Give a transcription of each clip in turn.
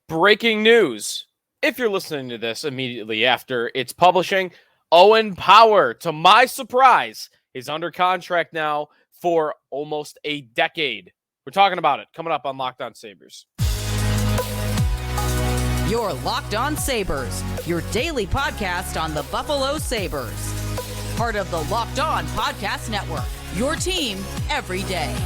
Breaking news. If you're listening to this immediately after its publishing, Owen Power, to my surprise, is under contract now for almost a decade. We're talking about it coming up on Locked On Sabres. You're Locked On Sabres, your daily podcast on the Buffalo Sabres. Part of the Locked On Podcast Network, your team every day.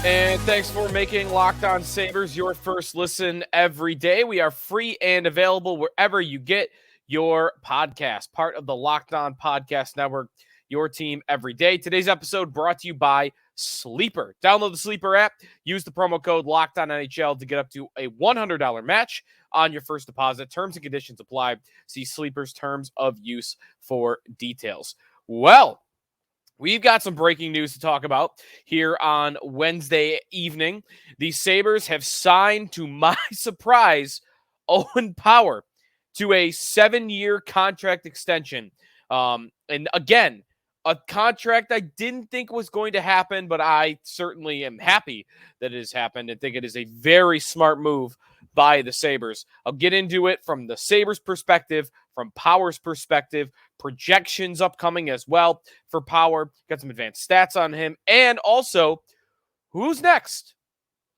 And thanks for making Locked On Sabres your first listen every day. We are free and available wherever you get your podcast. Part of the Locked On Podcast Network, your team every day. Today's episode brought to you by Sleeper. Download the Sleeper app. Use the promo code LOCKEDONNHL to get up to a $100 match on your first deposit. Terms and conditions apply. See Sleeper's terms of use for details. Well, we've got some breaking news to talk about here on Wednesday evening. The Sabres have signed, to my surprise, Owen Power to a 7-year contract extension. And again, a contract I didn't think was going to happen, but I certainly am happy that it has happened and think it is a very smart move by the Sabres. I'll get into it from the Sabres perspective, from Power's perspective, projections upcoming as well for Power. Got some advanced stats on him. And also, who's next?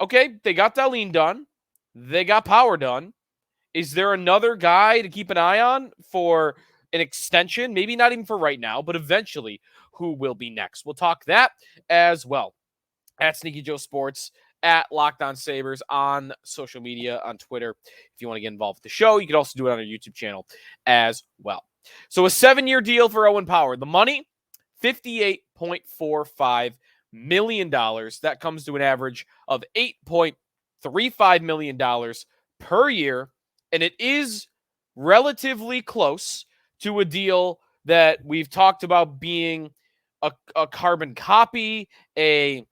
Okay, they got Dahlin done. They got Power done. Is there another guy to keep an eye on for an extension? Maybe not even for right now, but eventually who will be next? We'll talk that as well. At Sneaky Joe Sports, at Locked On Sabres on social media, on Twitter. If you want to get involved with the show, you can also do it on our YouTube channel as well. So a 7-year deal for Owen Power. The money, $58.45 million. That comes to an average of $8.35 million per year. And it is relatively close to a deal that we've talked about being a carbon copy, a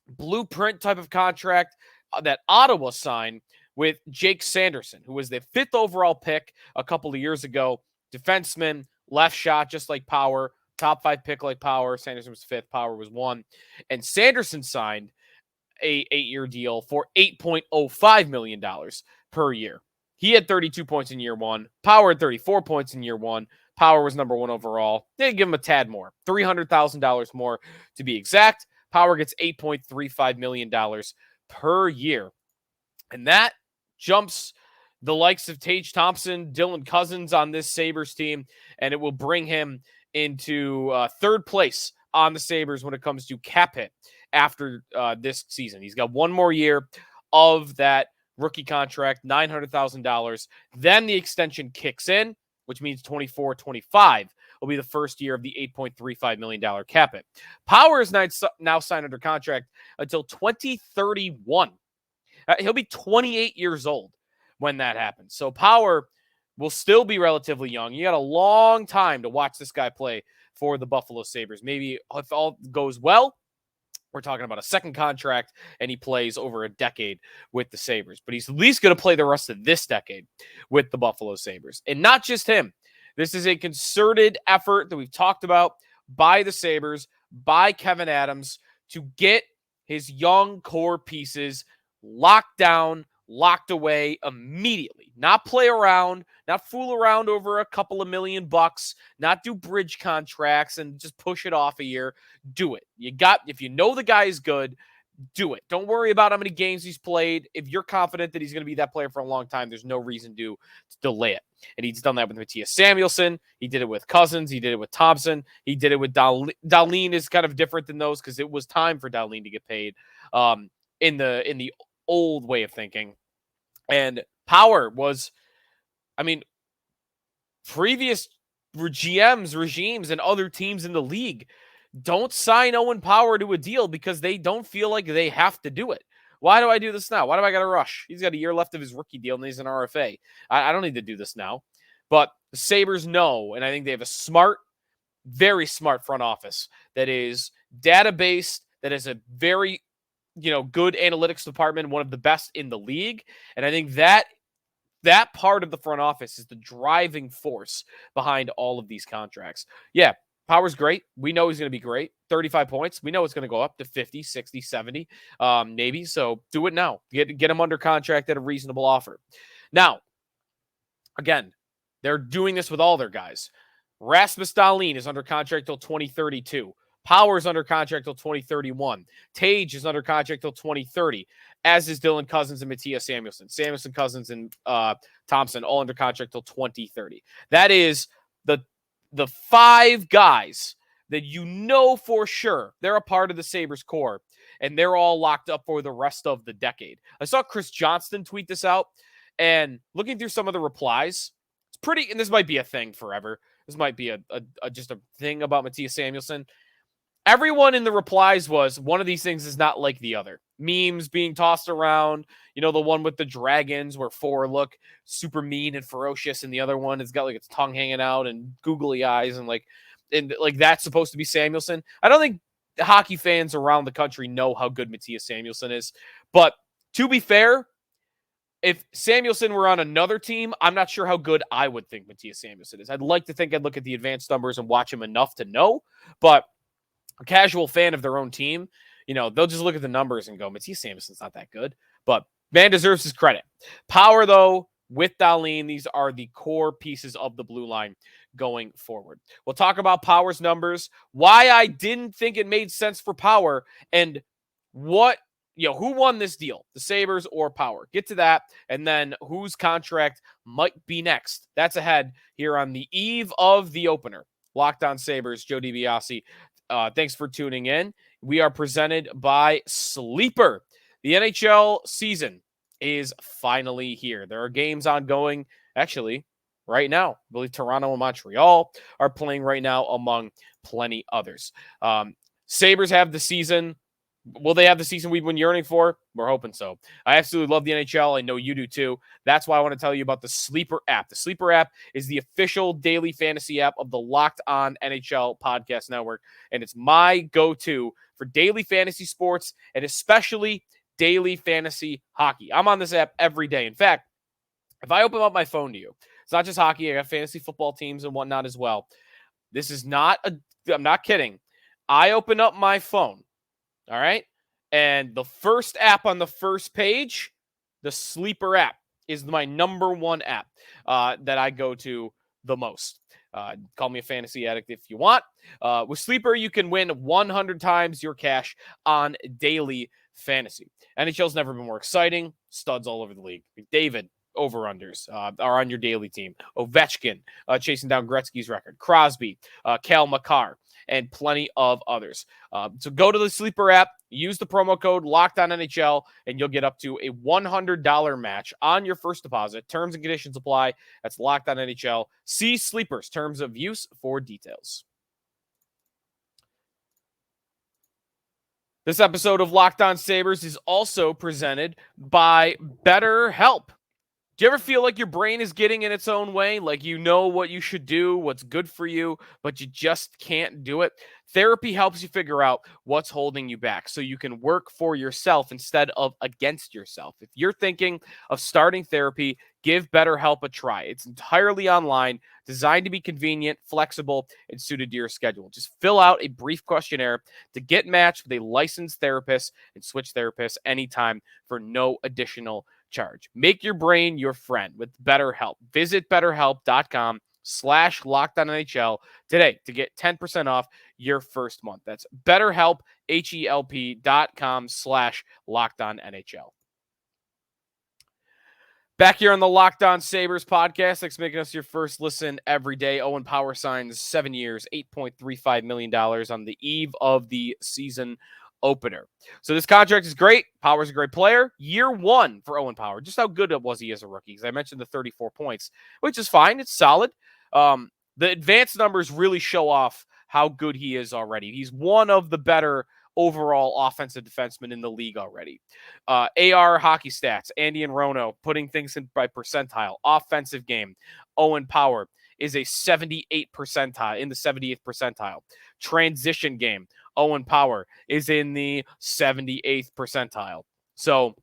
blueprint type of contract that Ottawa signed with Jake Sanderson, who was the 5th overall pick a couple of years ago. Defenseman, left shot, just like Power, top 5 pick like Power. Sanderson was 5th, Power was 1. And Sanderson signed a 8-year deal for $8.05 million per year. He had 32 points in year 1. Power had 34 points in year 1. Power was number 1 overall. They give him a tad more, $300,000 more to be exact. Power gets $8.35 million per year. And that jumps the likes of Tage Thompson, Dylan Cousins on this Sabres team, and it will bring him into 3rd place on the Sabres when it comes to cap hit after this season. He's got 1 more year of that rookie contract, $900,000. Then the extension kicks in, which means 24-25 will be the first year of the $8.35 million cap hit. Power is now signed under contract until 2031. He'll be 28 years old when that happens. So Power will still be relatively young. You got a long time to watch this guy play for the Buffalo Sabres. Maybe if all goes well, we're talking about a 2nd contract, and he plays over a decade with the Sabres. But he's at least going to play the rest of this decade with the Buffalo Sabres. And not just him. This is a concerted effort that we've talked about by the Sabres, by Kevyn Adams, to get his young core pieces locked down, locked away immediately. Not play around, not fool around over a couple of $1 million, not do bridge contracts and just push it off a year. Do it. If you know the guy is good, do it. Don't worry about how many games he's played. If you're confident that he's going to be that player for a long time, there's no reason to delay it. And he's done that with Matthias Samuelsson. He did it with Cousins. He did it with Thompson. He did it with Dahlin. Dahlin is kind of different than those because it was time for Dahlin to get paid in the old way of thinking. And Power was, previous regimes and other teams in the league don't sign Owen Power to a deal because they don't feel like they have to do it. Why do I do this now? Why do I got to rush? He's got a year left of his rookie deal and he's an RFA. I don't need to do this now. But the Sabres know, and I think they have a smart, very smart front office that is data-based, that is a very, good analytics department, one of the best in the league. And I think that part of the front office is the driving force behind all of these contracts. Yeah, Power's great. We know he's going to be great. 35 points. We know it's going to go up to 50, 60, 70, maybe. So do it now. Get him under contract at a reasonable offer. Now, again, they're doing this with all their guys. Rasmus Dahlin is under contract till 2032. Power's under contract till 2031. Tage is under contract till 2030, as is Dylan Cousins and Mattias Samuelsson. Samuelsson, Cousins, and Thompson all under contract till 2030. That is the 5 guys that you know for sure they're a part of the Sabres core, and they're all locked up for the rest of the decade. I saw Chris Johnston tweet this out, and looking through some of the replies, it's pretty, and this might be a thing forever. This might be just a thing about Mattias Samuelsson. Everyone in the replies was, one of these things is not like the other. Memes being tossed around, the one with the dragons where 4 look super mean and ferocious, and the other one has got like its tongue hanging out and googly eyes, and that's supposed to be Samuelsson. I don't think hockey fans around the country know how good Mattias Samuelsson is. But to be fair, if Samuelsson were on another team, I'm not sure how good I would think Mattias Samuelsson is. I'd like to think I'd look at the advanced numbers and watch him enough to know, but a casual fan of their own team, they'll just look at the numbers and go, Mattias Samuelsson's not that good. But man deserves his credit. Power, though, with Dahlin, these are the core pieces of the blue line going forward. We'll talk about Power's numbers, why I didn't think it made sense for Power, and who won this deal, the Sabres or Power. Get to that, and then whose contract might be next. That's ahead here on the eve of the opener. Locked On Sabres, Joe DiBiase. Thanks for tuning in. We are presented by Sleeper. The NHL season is finally here. There are games ongoing, actually, right now. I believe Toronto and Montreal are playing right now, among plenty others. Sabres have the season. Will they have the season we've been yearning for? We're hoping so. I absolutely love the NHL. I know you do too. That's why I want to tell you about the Sleeper app. The Sleeper app is the official daily fantasy app of the Locked On NHL podcast network, and it's my go-to for daily fantasy sports and especially daily fantasy hockey. I'm on this app every day. In fact, if I open up my phone to you, it's not just hockey. I got fantasy football teams and whatnot as well. This is I'm not kidding. I open up my phone. All right. And the first app on the first page, the Sleeper app, is my number one app that I go to the most. Call me a fantasy addict if you want. With Sleeper, you can win 100 times your cash on daily fantasy. NHL's never been more exciting. Studs all over the league. David, over-unders are on your daily team. Ovechkin, chasing down Gretzky's record. Crosby, Cal Makar, and plenty of others. So go to the Sleeper app, use the promo code LOCKEDONNHL, and you'll get up to a $100 match on your first deposit. Terms and conditions apply. That's LOCKEDONNHL. See Sleeper's terms of use for details. This episode of Locked On Sabres is also presented by BetterHelp. Do you ever feel like your brain is getting in its own way? Like you know what you should do, what's good for you, but you just can't do it? Therapy helps you figure out what's holding you back so you can work for yourself instead of against yourself. If you're thinking of starting therapy, give BetterHelp a try. It's entirely online, designed to be convenient, flexible, and suited to your schedule. Just fill out a brief questionnaire to get matched with a licensed therapist and switch therapists anytime for no additional charge. Make your brain your friend with BetterHelp. Visit BetterHelp.com/LockedOnNHL today to get 10% off your first month. That's BetterHelp, HELP.com/LockedOnNHL. Back here on the Locked On Sabres podcast, thanks for making us your first listen every day. Owen Power signs 7 years, $8.35 million on the eve of the season opener. So this contract is great. Power's a great player. Year 1 for Owen Power. Just how good was he as a rookie? Because I mentioned the 34 points, which is fine. It's solid. The advanced numbers really show off how good he is already. He's one of the better overall offensive defensemen in the league already. AR hockey stats, Andy and Rono putting things in by percentile. Offensive game, Owen Power is a 78th percentile, in the 78th percentile. Transition game, Owen Power is in the 78th percentile. So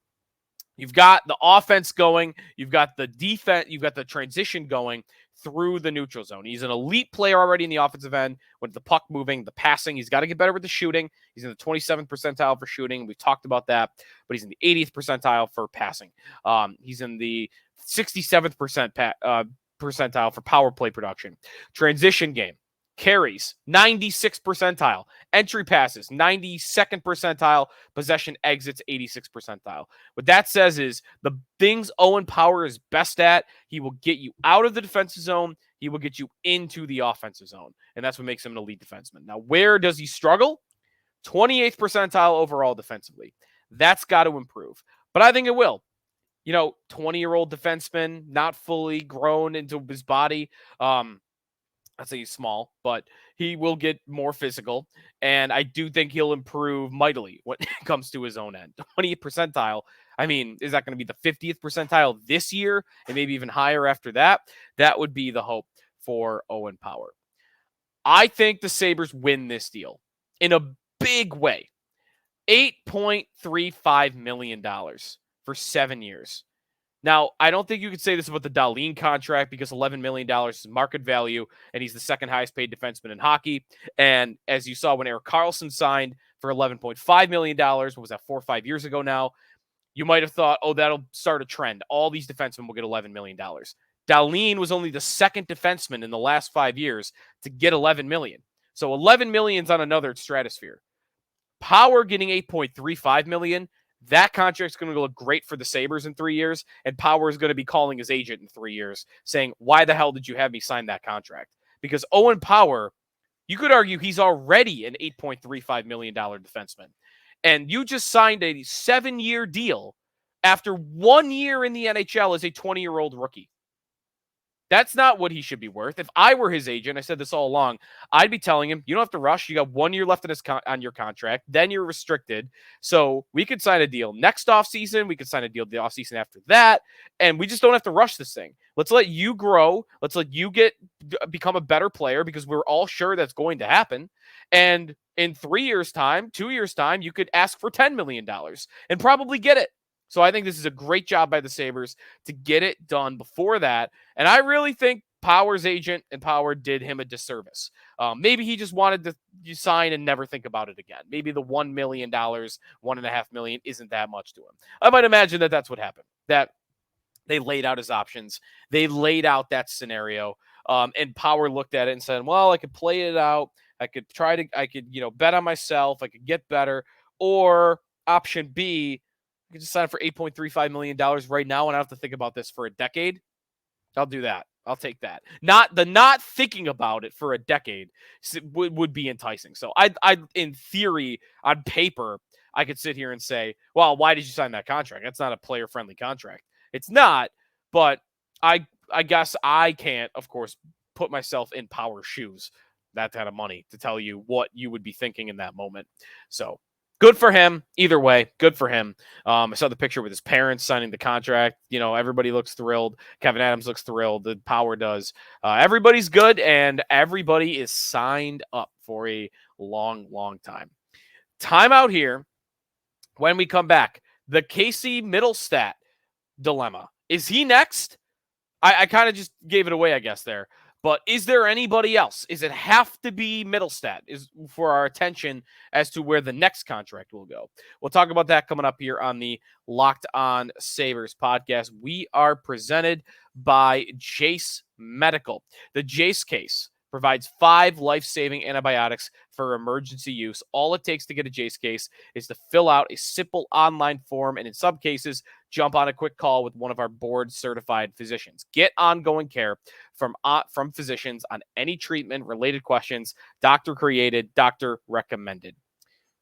you've got the offense going, you've got the defense, you've got the transition going. through the neutral zone. He's an elite player already in the offensive end with the puck moving, the passing. He's got to get better with the shooting. He's in the 27th percentile for shooting. We've talked about that, but he's in the 80th percentile for passing. He's in the 67th percentile for power play production. Transition game. Carries, 96th percentile. Entry passes, 92nd percentile. Possession exits, 86th percentile. What that says is the things Owen Power is best at, he will get you out of the defensive zone. He will get you into the offensive zone. And that's what makes him an elite defenseman. Now, where does he struggle? 28th percentile overall defensively. That's got to improve. But I think it will. 20-year-old defenseman, not fully grown into his body. I'd say he's small, but he will get more physical. And I do think he'll improve mightily when it comes to his own end. 20th percentile. I mean, is that going to be the 50th percentile this year and maybe even higher after that? That would be the hope for Owen Power. I think the Sabres win this deal in a big way. $8.35 million for 7 years. Now, I don't think you could say this about the Dahlin contract because $11 million is market value, and he's the second highest paid defenseman in hockey. And as you saw when Erik Karlsson signed for $11.5 million, what was that, 4 or 5 years ago now, you might have thought, oh, that'll start a trend. All these defensemen will get $11 million. Dahlin was only the second defenseman in the last 5 years to get $11 million. So $11 million is on another stratosphere. Power getting $8.35 million. That contract's going to look great for the Sabres in 3 years, and Power is going to be calling his agent in 3 years saying, why the hell did you have me sign that contract? Because Owen Power, you could argue he's already an $8.35 million defenseman. And you just signed a 7-year deal after 1 year in the NHL as a 20-year-old rookie. That's not what he should be worth. If I were his agent, I said this all along, I'd be telling him, you don't have to rush. You got 1 year left on your contract. Then you're restricted. So we could sign a deal next offseason. We could sign a deal the offseason after that. And we just don't have to rush this thing. Let's let you grow. Let's let you become a better player because we're all sure that's going to happen. And in 3 years' time, 2 years' time, you could ask for $10 million and probably get it. So I think this is a great job by the Sabres to get it done before that. And I really think Power's agent and Power did him a disservice. Maybe he just wanted to sign and never think about it again. Maybe the $1 million, $1.5 million isn't that much to him. I might imagine that that's what happened, that they laid out his options. They laid out that scenario. And Power looked at it and said, well, I could play it out. I could bet on myself. I could get better. Or option B, I could just sign for $8.35 million right now, and I have to think about this for a decade. I'll do that. I'll take that. Not thinking about it for a decade would be enticing. So I in theory, on paper, I could sit here and say, well, why did you sign that contract? That's not a player-friendly contract. It's not, but I guess I can't, of course, put myself in Power's shoes, that kind of money, to tell you what you would be thinking in that moment. So good for him. Either way, good for him. I saw the picture with his parents signing the contract. Everybody looks thrilled. Kevyn Adams looks thrilled. The Power does. Everybody's good, and everybody is signed up for a long, long time. Time out here. When we come back, the Casey Middlestat dilemma. Is he next? I kind of just gave it away, I guess, there. But is there anybody else? Is it have to be Middlestat is for our attention as to where the next contract will go? We'll talk about that coming up here on the Locked On Sabres podcast. We are presented by Jace Medical. The Jace case provides 5 life-saving antibiotics for emergency use. All it takes to get a Jace case is to fill out a simple online form, and in some cases, jump on a quick call with one of our board-certified physicians. Get ongoing care from physicians on any treatment-related questions, doctor-created, doctor-recommended.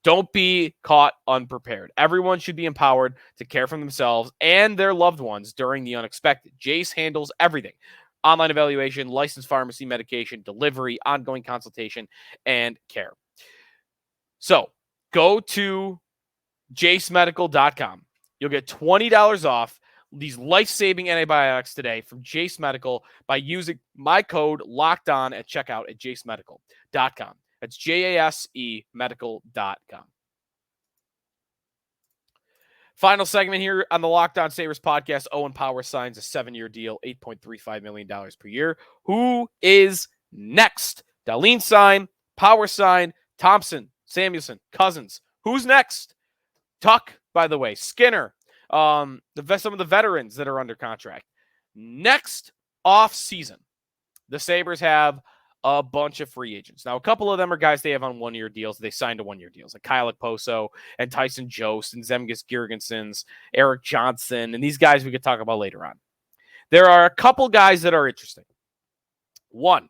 Don't be caught unprepared. Everyone should be empowered to care for themselves and their loved ones during the unexpected. Jace handles everything. Online evaluation, licensed pharmacy, medication, delivery, ongoing consultation, and care. So go to jacemedical.com. You'll get $20 off these life-saving antibiotics today from Jace Medical by using my code LOCKEDON at checkout at jacemedical.com. That's JASE medical.com. Final segment here on the Locked On Sabres podcast. Owen Power signs a 7-year deal, $8.35 million per year. Who is next? Dahlin sign, Power sign, Thompson, Samuelson, Cousins. Who's next? Tuck, by the way, Skinner, some of the veterans that are under contract. Next off season, the Sabres have a bunch of free agents. Now, a couple of them are guys they have on 1-year deals. They signed to 1-year deals, like Kyle Okposo and Tyson Jost and Zemgus Girgensons, Eric Johnson, and these guys we could talk about later on. There are a couple guys that are interesting. One,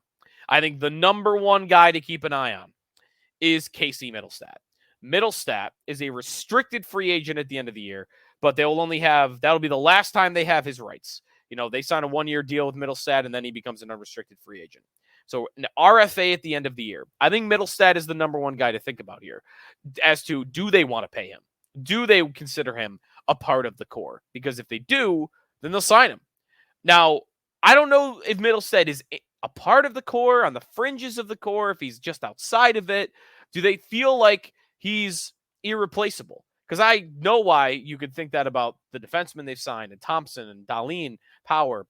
I think the number one guy to keep an eye on is Casey Mittelstadt. Mittelstadt is a restricted free agent at the end of the year, but that'll be the last time they have his rights. They sign a 1-year deal with Mittelstadt, and then he becomes an unrestricted free agent. So an RFA at the end of the year. I think Mittelstadt is the number one guy to think about here as to, do they want to pay him? Do they consider him a part of the core? Because if they do, then they'll sign him. Now, I don't know if Mittelstadt is a part of the core, on the fringes of the core, if he's just outside of it. Do they feel like he's irreplaceable? Because I know why you could think that about the defensemen they've signed, and Thompson and Dahlin, Power,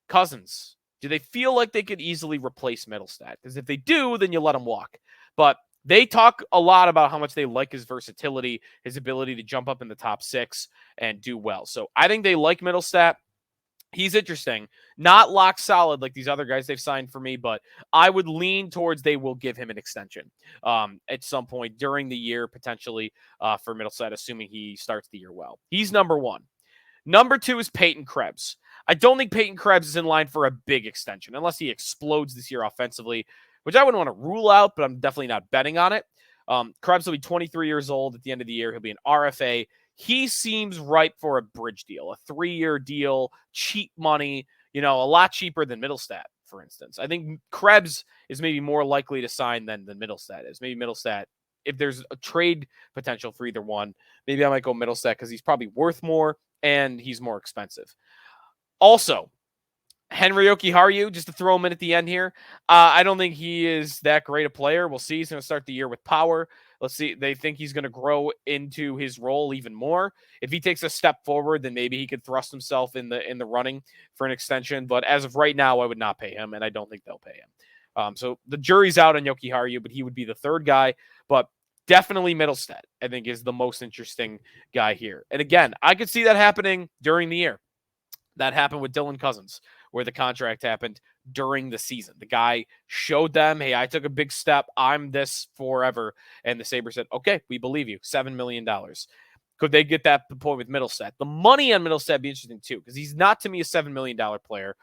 Cousins. Do they feel like they could easily replace Mittelstadt? Because if they do, then you let him walk. But they talk a lot about how much they like his versatility, his ability to jump up in the top 6 and do well. So I think they like Mittelstadt. He's interesting. Not lock solid like these other guys they've signed for me, but I would lean towards they will give him an extension at some point during the year, potentially for Mittelstadt, assuming he starts the year well. He's number one. Number 2 is Peyton Krebs. I don't think Peyton Krebs is in line for a big extension unless he explodes this year offensively, which I wouldn't want to rule out, but I'm definitely not betting on it. Krebs will be 23 years old at the end of the year. He'll be an RFA. He seems ripe for a bridge deal, a 3-year deal, cheap money, a lot cheaper than Mittelstadt, for instance. I think Krebs is maybe more likely to sign than Mittelstadt is. Maybe Mittelstadt, if there's a trade potential for either one, maybe I might go Mittelstadt because he's probably worth more and he's more expensive. Also, Henry Jokiharju, just to throw him in at the end here, I don't think he is that great a player. We'll see. He's going to start the year with Power. Let's see. They think he's going to grow into his role even more. If he takes a step forward, then maybe he could thrust himself in the running for an extension. But as of right now, I would not pay him, and I don't think they'll pay him. So the jury's out on Jokiharju, but he would be the third guy. But definitely Mittelstadt, I think, is the most interesting guy here. And again, I could see that happening during the year. That happened with Dylan Cousins, where the contract happened during the season. The guy showed them, hey, I took a big step. I'm this forever. And the Sabres said, okay, we believe you. $7 million. Could they get that point with Mittelstadt? The money on Mittelstadt would be interesting too, because he's not, to me, a $7 million player.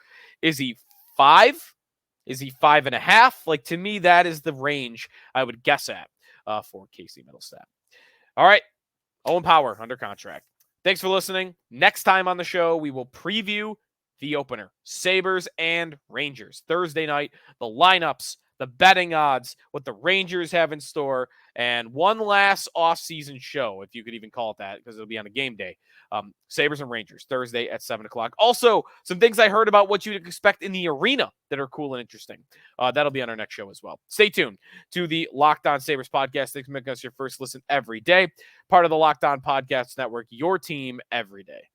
Is he 5? Is he 5.5? Like, to me, that is the range I would guess at for Casey Mittelstadt. All right. Owen Power under contract. Thanks for listening. Next time on the show, we will preview the opener, Sabres and Rangers. Thursday night, the lineups, the betting odds, what the Rangers have in store, and one last off-season show, if you could even call it that, because it'll be on a game day. Sabres and Rangers, Thursday at 7 o'clock. Also, some things I heard about what you'd expect in the arena that are cool and interesting. That'll be on our next show as well. Stay tuned to the Locked On Sabres podcast. Thanks for making us your first listen every day. Part of the Locked On Podcast Network, your team every day.